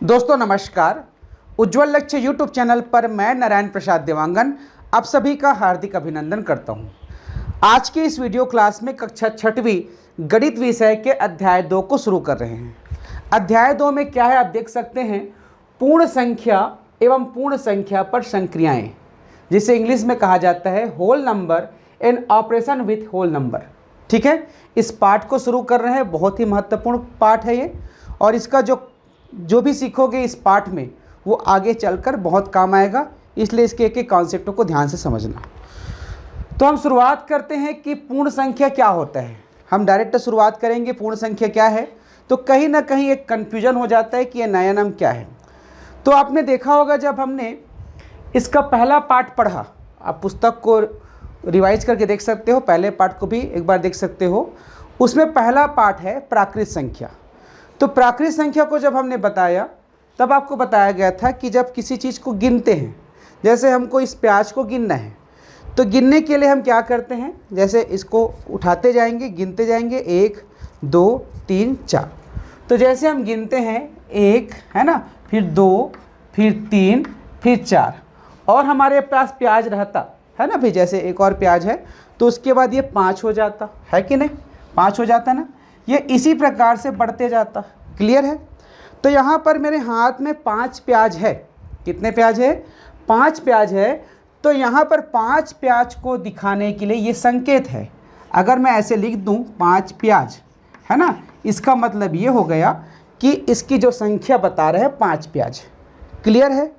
दोस्तों नमस्कार। उज्ज्वल लक्ष्य यूट्यूब चैनल पर मैं नारायण प्रसाद देवांगन आप सभी का हार्दिक अभिनंदन करता हूं। आज की इस वीडियो क्लास में कक्षा 6वीं गणित विषय के अध्याय 2 को शुरू कर रहे हैं। अध्याय 2 में क्या है आप देख सकते हैं, पूर्ण संख्या एवं पूर्ण संख्या पर संक्रियाएं, जिसे इंग्लिश में कहा जाता है whole number and operation with whole number. ठीक है, इस पाठ को शुरू कर रहे हैं। बहुत ही महत्वपूर्ण पाठ है ये, और इसका जो भी सीखोगे इस पाठ में वो आगे चलकर बहुत काम आएगा, इसलिए इसके एक एक कॉन्सेप्टों को ध्यान से समझना। तो हम शुरुआत करते हैं कि पूर्ण संख्या क्या होता है। हम डायरेक्ट शुरुआत करेंगे पूर्ण संख्या क्या है, तो कहीं ना कहीं एक कन्फ्यूजन हो जाता है कि ये नया नाम क्या है। तो आपने देखा होगा जब हमने इसका पहला पाठ पढ़ा, आप पुस्तक को रिवाइज करके देख सकते हो, पहले पाठ को भी एक बार देख सकते हो। उसमें पहला पाठ है प्राकृत संख्या। तो प्राकृत संख्या को जब हमने बताया तब आपको बताया गया था कि जब किसी चीज़ को गिनते हैं, जैसे हमको इस प्याज को गिनना है, तो गिनने के लिए हम क्या करते हैं, जैसे इसको उठाते जाएंगे, गिनते जाएंगे 1 2 3 4। तो जैसे हम गिनते हैं 1 है ना, फिर 2, फिर 3, फिर 4, और हमारे पास प्याज रहता है ना भाई, जैसे एक और प्याज है तो उसके बाद ये 5 हो जाता है कि नहीं, 5 हो जाता ना। ये इसी प्रकार से बढ़ते जाता। क्लियर है। तो यहाँ पर मेरे हाथ में 5 प्याज है। कितने प्याज है? 5 प्याज है। तो यहाँ पर 5 प्याज को दिखाने के लिए ये संकेत है। अगर मैं ऐसे लिख दूँ 5 प्याज है ना, इसका मतलब ये हो गया कि इसकी जो संख्या बता रहे हैं 5 प्याज। क्लियर है।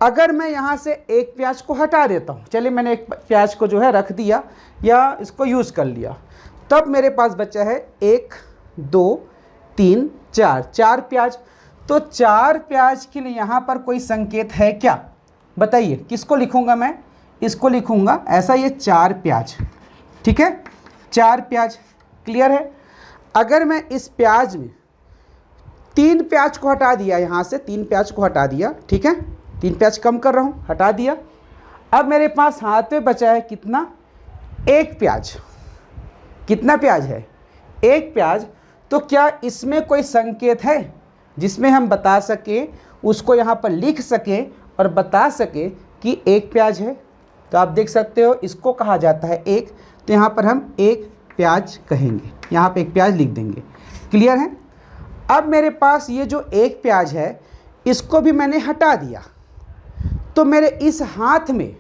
अगर मैं यहाँ से एक प्याज को हटा देता हूँ, चलिए मैंने एक प्याज को जो है रख दिया या इसको यूज़ कर लिया, तब मेरे पास बचा है 1 2 3 4, 4 प्याज। तो 4 प्याज के लिए यहाँ पर कोई संकेत है क्या, बताइए। किसको लिखूँगा मैं? इसको लिखूँगा ऐसा, ये 4 प्याज। ठीक है, 4 प्याज। क्लियर है। अगर मैं इस प्याज में 3 प्याज को हटा दिया, यहाँ से 3 प्याज को हटा दिया, ठीक है, 3 प्याज कम कर रहा हूँ, हटा दिया। अब मेरे पास हाथ में बचा है कितना? 1 प्याज। कितना प्याज है? 1 प्याज। तो क्या इसमें कोई संकेत है जिसमें हम बता सके, उसको यहाँ पर लिख सके और बता सके कि 1 प्याज है? तो आप देख सकते हो इसको कहा जाता है 1। तो यहाँ पर हम 1 प्याज कहेंगे, यहाँ पे 1 प्याज लिख देंगे। क्लियर है। अब मेरे पास ये जो 1 प्याज है इसको भी मैंने हटा दिया, तो मेरे इस हाथ में,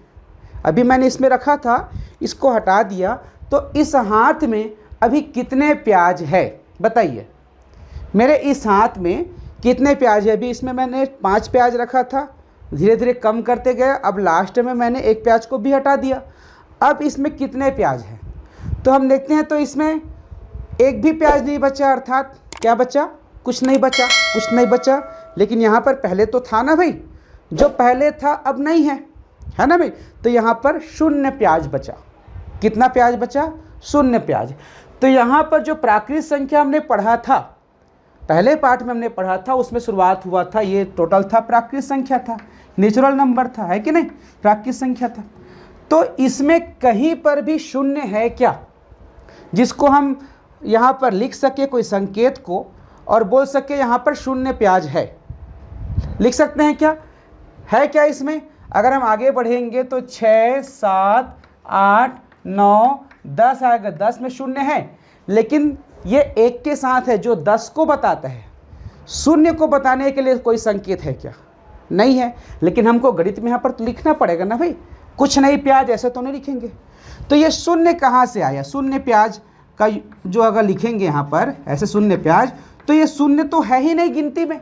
अभी मैंने इसमें रखा था, इसको हटा दिया, तो इस हाथ में अभी कितने प्याज है बताइए। मेरे इस हाथ में कितने प्याज है? अभी इसमें मैंने 5 प्याज रखा था, धीरे धीरे कम करते गए, अब लास्ट में मैंने 1 प्याज को भी हटा दिया। अब इसमें कितने प्याज हैं तो हम देखते हैं, तो इसमें एक भी प्याज नहीं बचा, अर्थात क्या बचा? कुछ नहीं बचा, कुछ नहीं बचा। लेकिन यहाँ पर पहले तो था ना भाई, जो पहले था अब नहीं है, है ना भाई। तो यहाँ पर 0 प्याज बचा। कितना प्याज बचा? 0 प्याज। तो यहाँ पर जो प्राकृत संख्या हमने पढ़ा था, पहले पाठ में हमने पढ़ा था, उसमें शुरुआत हुआ था, ये टोटल था, प्राकृत संख्या था, नेचुरल नंबर था, है कि नहीं, प्राकृत संख्या था। तो इसमें कहीं पर भी 0 है क्या, जिसको हम यहाँ पर लिख सके कोई संकेत को और बोल सके यहाँ पर 0 प्याज है? लिख सकते हैं क्या? है क्या इसमें? अगर हम आगे बढ़ेंगे तो 6 7 8 9 10 आएगा, 10 में 0 है, लेकिन ये 1 के साथ है जो 10 को बताता है। 0 को बताने के लिए कोई संकेत है क्या? नहीं है। लेकिन हमको गणित में यहाँ पर तो लिखना पड़ेगा ना भाई, कुछ नहीं प्याज ऐसे तो नहीं लिखेंगे। तो ये 0 कहाँ से आया? 0 प्याज का जो अगर लिखेंगे यहाँ पर ऐसे 0 प्याज, तो ये 0 तो है ही नहीं गिनती में,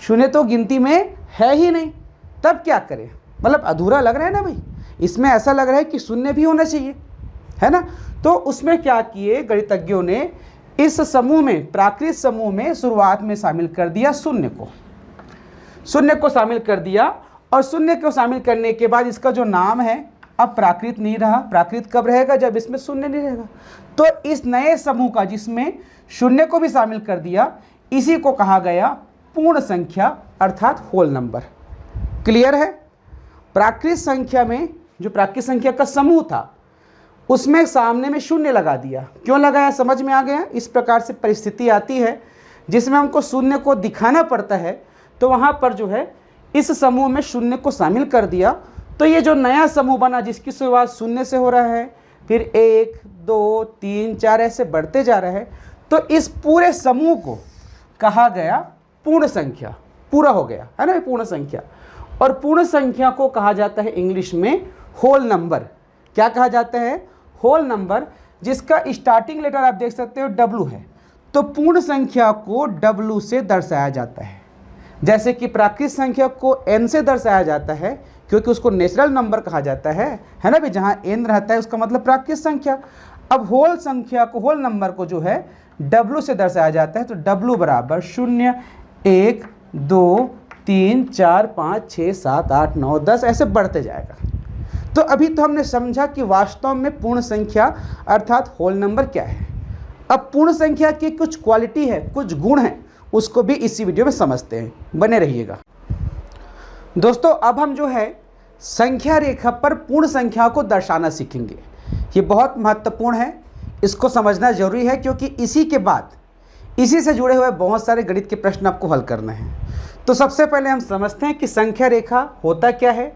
0 तो गिनती में है ही नहीं। तब क्या करें? मतलब अधूरा लग रहा है ना भाई, इसमें ऐसा लग रहा है कि 0 भी होना चाहिए, है ना। तो उसमें क्या किए गणितज्ञों ने, इस समूह में, प्राकृत समूह में शुरुआत में शामिल कर दिया 0 को। 0 को शामिल कर दिया, और 0 को शामिल करने के बाद इसका जो नाम है अब प्राकृत नहीं रहा। प्राकृत कब रहेगा? जब इसमें 0 नहीं रहेगा। तो इस नए समूह का जिसमें 0 को भी शामिल कर दिया, इसी को कहा गया पूर्ण संख्या, अर्थात होल नंबर। क्लियर है। प्राकृत संख्या में, जो प्राकृत संख्या का समूह था, उसमें सामने में 0 लगा दिया। क्यों लगाया? समझ में आ गया। इस प्रकार से परिस्थिति आती है जिसमें हमको 0 को दिखाना पड़ता है, तो वहाँ पर जो है इस समूह में शून्य को शामिल कर दिया, तो ये जो नया समूह बना जिसकी शुरुआत शून्य से हो रहा है, फिर 1 2 3 4 ऐसे बढ़ते जा रहा है, तो इस पूरे समूह को कहा गया पूर्ण संख्या। पूरा हो गया है ना, पूर्ण संख्या। और पूर्ण संख्या को कहा जाता है इंग्लिश में होल नंबर। क्या कहा जाता है? होल नंबर, जिसका स्टार्टिंग लेटर आप देख सकते हो W है। तो पूर्ण संख्या को W से दर्शाया जाता है, जैसे कि प्राकृतिक संख्या को n से दर्शाया जाता है, क्योंकि उसको नेचुरल नंबर कहा जाता है ना भी, जहाँ n रहता है उसका मतलब प्राकृतिक संख्या। अब होल संख्या को, होल नंबर को जो है W से दर्शाया जाता है, तो W बराबर 0 1 2 3 4 5 6 7 8 9 10 ऐसे बढ़ते जाएगा। तो अभी तो हमने समझा कि वास्तव में पूर्ण संख्या अर्थात होल नंबर क्या है। अब पूर्ण संख्या की कुछ क्वालिटी है, कुछ गुण है, उसको भी इसी वीडियो में समझते हैं, बने रहिएगा। दोस्तों अब हम जो है संख्या रेखा पर पूर्ण संख्या को दर्शाना सीखेंगे। ये बहुत महत्वपूर्ण है, इसको समझना जरूरी है, क्योंकि इसी के बाद इसी से जुड़े हुए बहुत सारे गणित के प्रश्न आपको हल करना है। तो सबसे पहले हम समझते हैं कि संख्या रेखा होता क्या है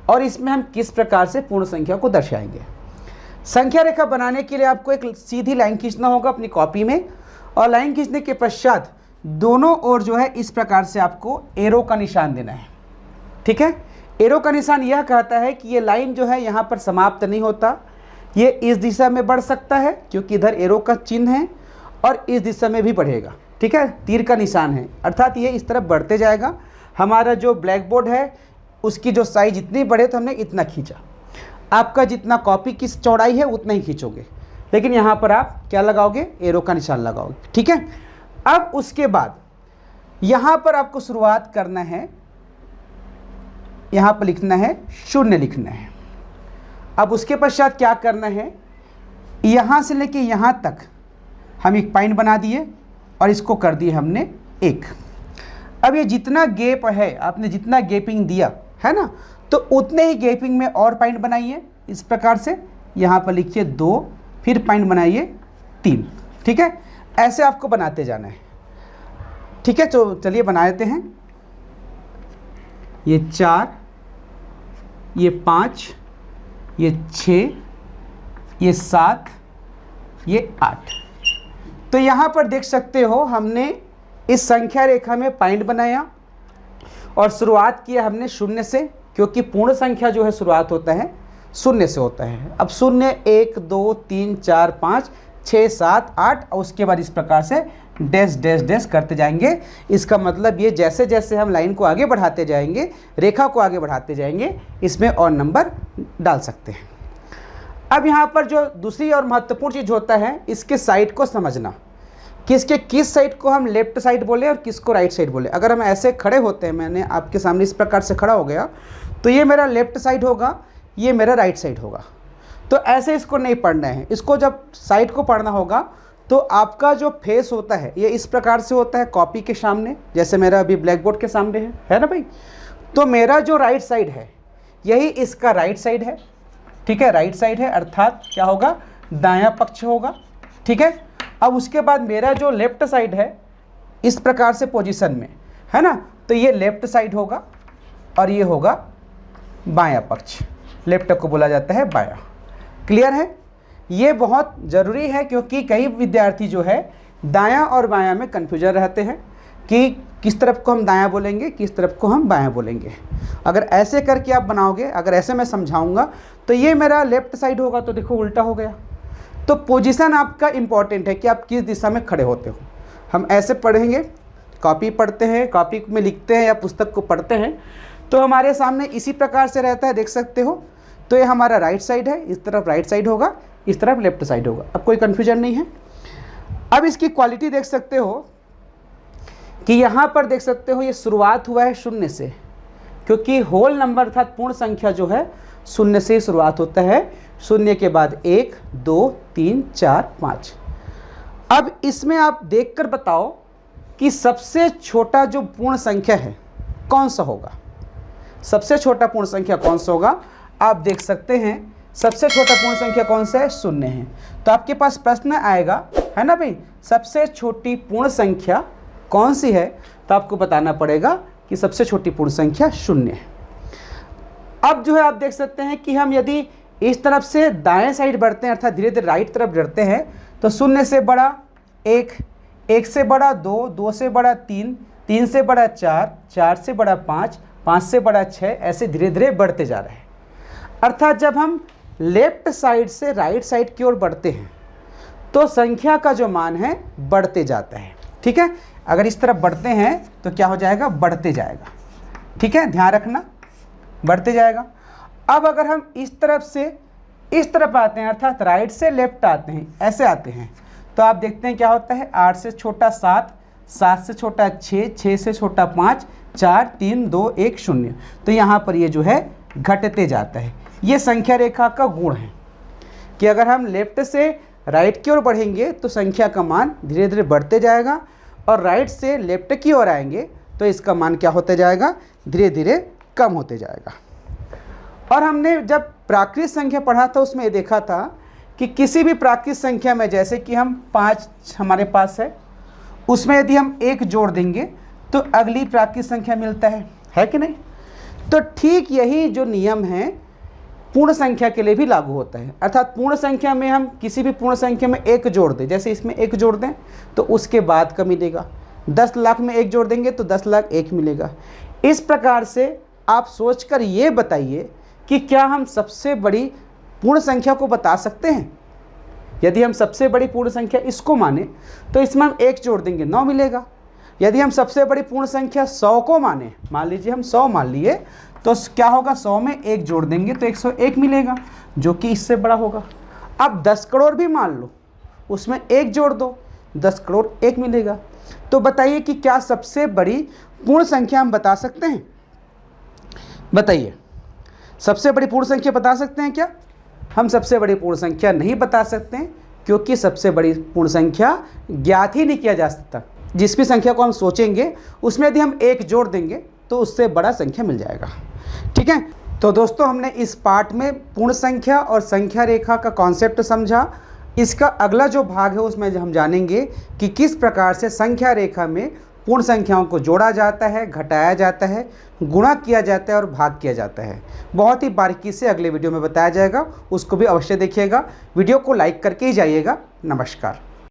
और इसमें हम किस प्रकार से पूर्ण संख्या को दर्शाएंगे। संख्या रेखा बनाने के लिए आपको एक सीधी लाइन खींचना होगा अपनी कॉपी में, और लाइन खींचने के पश्चात दोनों ओर जो है इस प्रकार से आपको एरो का निशान देना है। ठीक है, एरो का निशान यह कहता है कि ये लाइन जो है यहाँ पर समाप्त नहीं होता, ये इस दिशा में बढ़ सकता है क्योंकि इधर एरो का चिन्ह है, और इस दिशा में भी बढ़ेगा। ठीक है, तीर का निशान है, अर्थात ये इस तरफ बढ़ते जाएगा। हमारा जो ब्लैक बोर्ड है उसकी जो साइज जितनी बढ़े तो हमने इतना खींचा, आपका जितना कॉपी की चौड़ाई है उतना ही खींचोगे, लेकिन यहाँ पर आप क्या लगाओगे? एरो का निशान लगाओगे। ठीक है, अब उसके बाद यहाँ पर आपको शुरुआत करना है, यहाँ पर लिखना है 0 लिखना है। अब उसके पश्चात क्या करना है? यहाँ से लेके यहाँ तक हम एक पॉइंट बना दिए और इसको कर दिए हमने 1। अब ये जितना गैप है, आपने जितना गैपिंग दिया है ना, तो उतने ही गैपिंग में और पॉइंट बनाइए इस प्रकार से। यहाँ पर लिखिए 2, फिर पॉइंट बनाइए 3। ठीक है, ऐसे आपको बनाते जाना है। ठीक है, तो चलिए बना देते हैं। ये 4, ये 5, ये 6, ये 7, ये 8। तो यहाँ पर देख सकते हो हमने इस संख्या रेखा में पॉइंट बनाया और शुरुआत किया हमने 0 से, क्योंकि पूर्ण संख्या जो है शुरुआत होता है 0 से होता है। अब 0 1 2 3 4 5 6 7 8 और उसके बाद इस प्रकार से डैश डैश डैश करते जाएंगे। इसका मतलब ये जैसे जैसे हम लाइन को आगे बढ़ाते जाएंगे, रेखा को आगे बढ़ाते जाएंगे, इसमें और नंबर डाल सकते हैं। अब यहाँ पर जो दूसरी और महत्वपूर्ण चीज़ होता है, इसके साइड को समझना, किसके किस साइड को हम लेफ्ट साइड बोले और किसको राइट साइड बोले। अगर हम ऐसे खड़े होते हैं, मैंने आपके सामने इस प्रकार से खड़ा हो गया, तो ये मेरा लेफ्ट साइड होगा, ये मेरा राइट साइड होगा। तो ऐसे इसको नहीं पढ़ना है, इसको जब साइड को पढ़ना होगा तो आपका जो फेस होता है ये इस प्रकार से होता है कॉपी के सामने, जैसे मेरा अभी ब्लैक बोर्ड के सामने है ना भाई। तो मेरा जो राइट साइड है यही इसका राइट साइड है। ठीक है, राइट साइड है अर्थात क्या होगा? दायां पक्ष होगा। ठीक है, अब उसके बाद मेरा जो लेफ्ट साइड है इस प्रकार से पोजीशन में है ना, तो ये लेफ्ट साइड होगा और ये होगा बायां पक्ष। लेफ्ट को बोला जाता है बायां। क्लियर है? ये बहुत ज़रूरी है, क्योंकि कई विद्यार्थी जो है दायां और बायां में कन्फ्यूजन रहते हैं कि किस तरफ को हम दायां बोलेंगे, किस तरफ को हम बायां बोलेंगे। अगर ऐसे करके आप बनाओगे, अगर ऐसे मैं समझाऊंगा, तो ये मेरा लेफ्ट साइड होगा, तो देखो उल्टा हो गया। तो पोजीशन आपका इम्पॉर्टेंट है कि आप किस दिशा में खड़े होते हो। हम ऐसे पढ़ेंगे, कॉपी पढ़ते हैं, कॉपी में लिखते हैं या पुस्तक को पढ़ते हैं, तो हमारे सामने इसी प्रकार से रहता है, देख सकते हो। तो ये हमारा राइट साइड है, इस तरफ राइट साइड होगा, इस तरफ लेफ्ट साइड होगा। अब कोई कन्फ्यूजन नहीं है। अब इसकी क्वालिटी देख सकते हो कि यहाँ पर देख सकते हो ये शुरुआत हुआ है 0 से, क्योंकि होल नंबर अर्थात पूर्ण संख्या जो है 0 से शुरुआत होता है। 0 के बाद 1 2 3 4 5। अब इसमें आप देखकर बताओ कि सबसे छोटा जो पूर्ण संख्या है कौन सा होगा? सबसे छोटा पूर्ण संख्या कौन सा होगा? आप देख सकते हैं सबसे छोटा पूर्ण संख्या कौन सा है? 0 है। तो आपके पास प्रश्न आएगा, है ना भाई, सबसे छोटी पूर्ण संख्या कौन सी है? तो आपको बताना पड़ेगा कि सबसे छोटी पूर्ण संख्या 0 है। अब जो है आप देख सकते हैं कि हम यदि इस तरफ से दाएं साइड बढ़ते हैं अर्थात धीरे धीरे राइट तरफ बढ़ते हैं तो 0 से बड़ा 1, 1 से बड़ा 2, 2 से बड़ा 3, 3 से बड़ा 4, 4 से बड़ा 5, 5 से बड़ा 6, ऐसे धीरे धीरे बढ़ते जा रहे हैं। अर्थात जब हम लेफ्ट साइड से राइट साइड की ओर बढ़ते हैं तो संख्या का जो मान है बढ़ते जाता है। ठीक है, अगर इस तरफ बढ़ते हैं तो क्या हो जाएगा, बढ़ते जाएगा। ठीक है, ध्यान रखना, बढ़ते जाएगा। अब अगर हम इस तरफ से इस तरफ आते हैं अर्थात राइट से लेफ्ट आते हैं, ऐसे आते हैं, तो आप देखते हैं क्या होता है, 8 से छोटा 7, 7 से छोटा 6, 6 से छोटा 5, 4, 3, 2, 1, 0। तो यहाँ पर ये जो है घटते जाता है। ये संख्या रेखा का गुण है कि अगर हम लेफ्ट से राइट की ओर बढ़ेंगे तो संख्या का मान धीरे धीरे बढ़ते जाएगा, और राइट से लेफ्ट की ओर आएंगे तो इसका मान क्या होते जाएगा, धीरे धीरे कम होते जाएगा। और हमने जब प्राकृत संख्या पढ़ा था उसमें ये देखा था कि किसी भी प्राकृत संख्या में, जैसे कि हम 5 हमारे पास है, उसमें यदि हम 1 जोड़ देंगे तो अगली प्राकृत संख्या मिलता है कि नहीं। तो ठीक यही जो नियम है पूर्ण संख्या के लिए भी लागू होता है। अर्थात पूर्ण संख्या में हम किसी भी पूर्ण संख्या में 1 जोड़ दें, जैसे इसमें 1 जोड़ दें तो उसके बाद का मिलेगा। 10 लाख में 1 जोड़ देंगे तो 10 लाख 1 मिलेगा। इस प्रकार से आप सोचकर ये बताइए कि क्या हम सबसे बड़ी पूर्ण संख्या को बता सकते हैं। यदि हम सबसे बड़ी पूर्ण संख्या इसको माने तो इसमें हम 1 जोड़ देंगे 9 मिलेगा। यदि हम सबसे बड़ी पूर्ण संख्या 100 को माने, मान लीजिए हम 100 मान लिए, तो क्या होगा, 100 में 1 जोड़ देंगे तो 101 मिलेगा, जो कि इससे बड़ा होगा। अब 10 करोड़ भी मान लो, उसमें 1 जोड़ दो, 10 करोड़ 1 मिलेगा। तो बताइए कि क्या सबसे बड़ी पूर्ण संख्या हम बता सकते हैं। बताइए, सबसे बड़ी पूर्ण संख्या बता सकते हैं क्या। हम सबसे बड़ी पूर्ण संख्या नहीं बता सकते हैं, क्योंकि सबसे बड़ी पूर्ण संख्या ज्ञात ही नहीं किया जा सकता। जिस भी संख्या को हम सोचेंगे उसमें यदि हम 1 जोड़ देंगे तो उससे बड़ा संख्या मिल जाएगा। ठीक है, तो दोस्तों हमने इस पार्ट में पूर्ण संख्या और संख्या रेखा का कॉन्सेप्ट समझा। इसका अगला जो भाग है उसमें हम जानेंगे कि किस प्रकार से संख्या रेखा में पूर्ण संख्याओं को जोड़ा जाता है, घटाया जाता है, गुणा किया जाता है और भाग किया जाता है। बहुत ही बारीकी से अगले वीडियो में बताया जाएगा, उसको भी अवश्य देखिएगा। वीडियो को लाइक करके ही जाइएगा। नमस्कार।